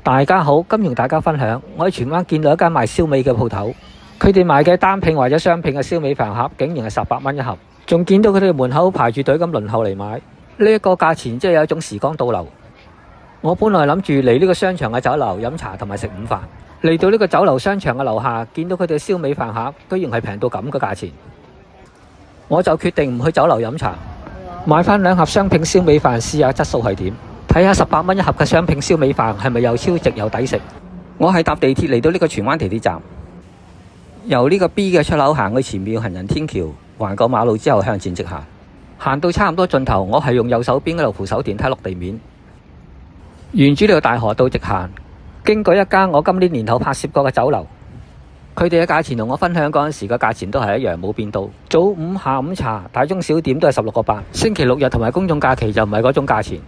大家好，今日同大家分享，我喺荃灣見到一間賣燒味嘅鋪頭，佢哋賣嘅單拼或者雙拼嘅燒味飯盒，竟然係18蚊一盒，仲見到佢哋門口排住隊咁輪候嚟買，呢一個價錢真係有一種時光倒流。我本來諗住嚟呢個商場嘅酒樓飲茶同埋食午飯，嚟到呢個酒樓商場嘅樓下，見到佢哋燒味飯盒，居然係平到咁嘅價錢，我就決定唔去酒樓飲茶，買翻2盒雙拼燒味飯試下質素係點。睇下18蚊一盒嘅雙拼燒味飯係咪又超值又抵食。我係搭地鐵嚟到呢個荃灣地鐵站，由呢個 B 嘅出口行去前面行人天橋，橫過馬路之後向前直行，行到差唔多盡頭，我係用右手邊嗰度扶手電梯落地面，沿住呢個大河道直行，經過一間我今年年頭拍攝過嘅酒樓，佢哋嘅價錢同我分享嗰陣時嘅價錢都係一樣冇變到，早午下午茶大中小點都係16個8，星期六日同埋公眾假期就唔係嗰種價錢。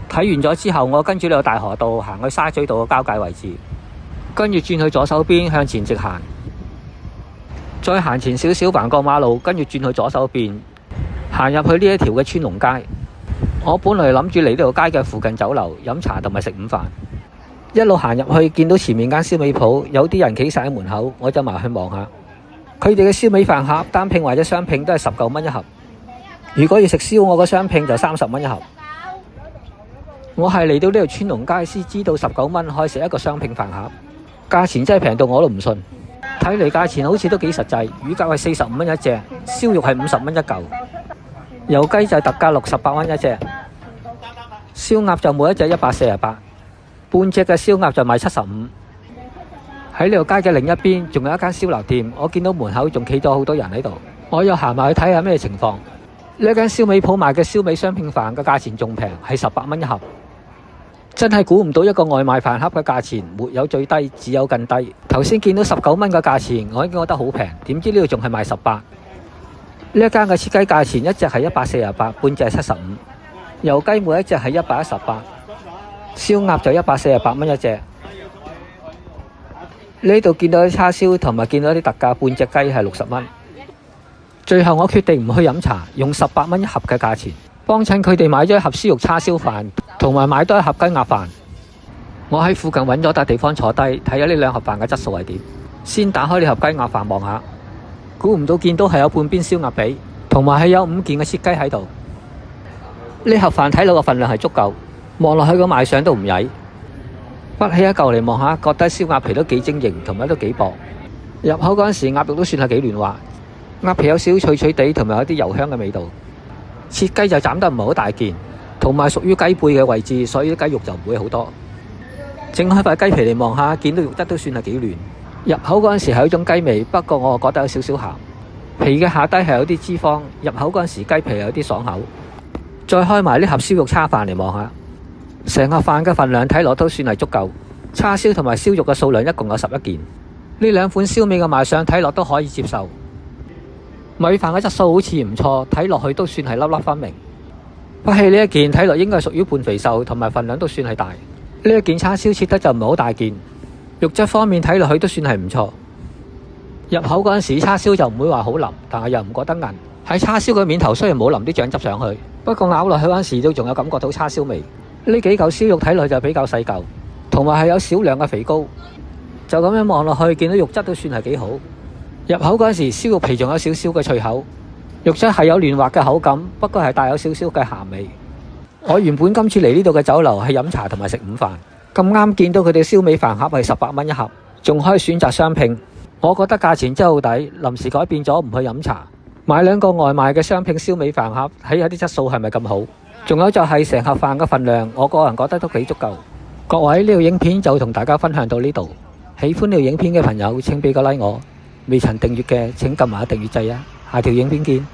睇完咗之後，我跟住呢個大河道行去沙咀道嘅交界位置，跟住轉去左手邊向前直行，再行前少少橫過馬路，跟住轉去左手邊行入去呢一條嘅川龍街。我本來諗住嚟呢條街嘅附近酒樓飲茶同埋食午飯，一路行入去見到前面間燒味鋪有啲人企晒喺門口，我就埋去望下。佢哋嘅燒味飯盒單拼或者雙拼都係19蚊一盒，如果要食燒鵝嘅雙拼就30蚊一盒。我係嚟到呢條川龍街先知道19蚊可以食一個雙拼飯盒，價錢真係平到我都唔信。睇嚟價錢好似都幾實際，魚膠係45蚊一隻，燒肉係50蚊一嚿，油雞就係特價68蚊一隻，燒鴨就每一隻148，半隻嘅燒鴨就賣75。喺呢條街嘅另一邊仲有一間燒臘店，我見到門口仲企咗好多人喺度，我又行埋去睇下咩情況。呢間燒味鋪賣嘅燒味雙拼飯嘅價錢仲平，係18蚊一盒。真係估唔到一個外賣飯盒嘅價錢沒有最低，只有更低。頭先見到19蚊嘅價錢，我已經覺得好平，點知呢度仲係賣18。呢一間嘅切雞價錢一隻係148，半隻係75，油雞每一隻係118，燒鴨就148蚊一隻。呢度見到啲叉燒同埋見到啲特價半隻雞係60蚊。最後我決定唔去飲茶，用18蚊一盒嘅價錢幫襯佢哋買咗一盒燒肉叉燒飯，同埋買多一盒雞鴨飯。我喺附近揾咗笪地方坐低，睇下呢2盒飯嘅質素係點。先打開呢盒雞鴨飯望下，估唔到見到係有半邊燒鴨髀，同埋係有5件嘅切雞喺度。呢盒飯睇落個份量係足夠，望落去個賣相都唔曳。滗起一嚿嚟望下，覺得燒鴨皮都幾晶瑩，同埋都幾薄。入口嗰陣時鴨肉都算係幾嫩滑，鴨皮有少少脆脆地，同埋有啲油香嘅味道。切雞就斬得唔係好大件，同埋屬於雞背嘅位置，所以啲雞肉就唔會好多。整開塊雞皮嚟望下，見到肉質都算係幾嫩。入口嗰陣時係有一種雞味，不過我覺得有少少鹹。皮嘅下低係有啲脂肪，入口嗰陣時雞皮有啲爽口。再開埋呢盒燒肉叉飯嚟望下，成盒飯嘅份量睇落都算係足夠。叉燒同埋燒肉嘅數量一共有11件。呢2款燒味嘅賣相睇落都可以接受。米飯嘅質素好似唔錯，睇落去都算係粒粒分明。不過呢一件睇落應該係屬於半肥瘦，同埋份量都算係大。呢一件叉燒切得就唔係好大件，肉質方面睇落去都算係唔錯。入口嗰陣時叉燒就唔會話好腍，但係又唔覺得韌。喺叉燒嘅面頭雖然冇淋啲醬汁上去，不過咬落去嗰陣時都仲有感覺到叉燒味。呢幾嚿燒肉睇落去就比較細嚿，同埋係有少量嘅肥膏。就咁樣望落去，見到肉質都算係幾好。入口嗰陣時，燒肉皮仲有少少嘅脆口，肉質係有嫩滑嘅口感，不過係帶有少少嘅鹹味。我原本今次嚟呢度嘅酒樓係飲茶同埋食午飯，咁啱見到佢哋燒味飯盒係18蚊一盒，仲可以選擇雙拼，我覺得價錢真係好抵。臨時改變咗唔去飲茶，買2個外賣嘅雙拼燒味飯盒，睇下啲質素係咪咁好。仲有就係成盒飯嘅份量，我個人覺得都幾足夠。各位，呢條影片就同大家分享到呢度，喜歡呢條影片嘅朋友請俾個 like我。未曾訂閱嘅請撳埋訂閱掣啊！下條影片見。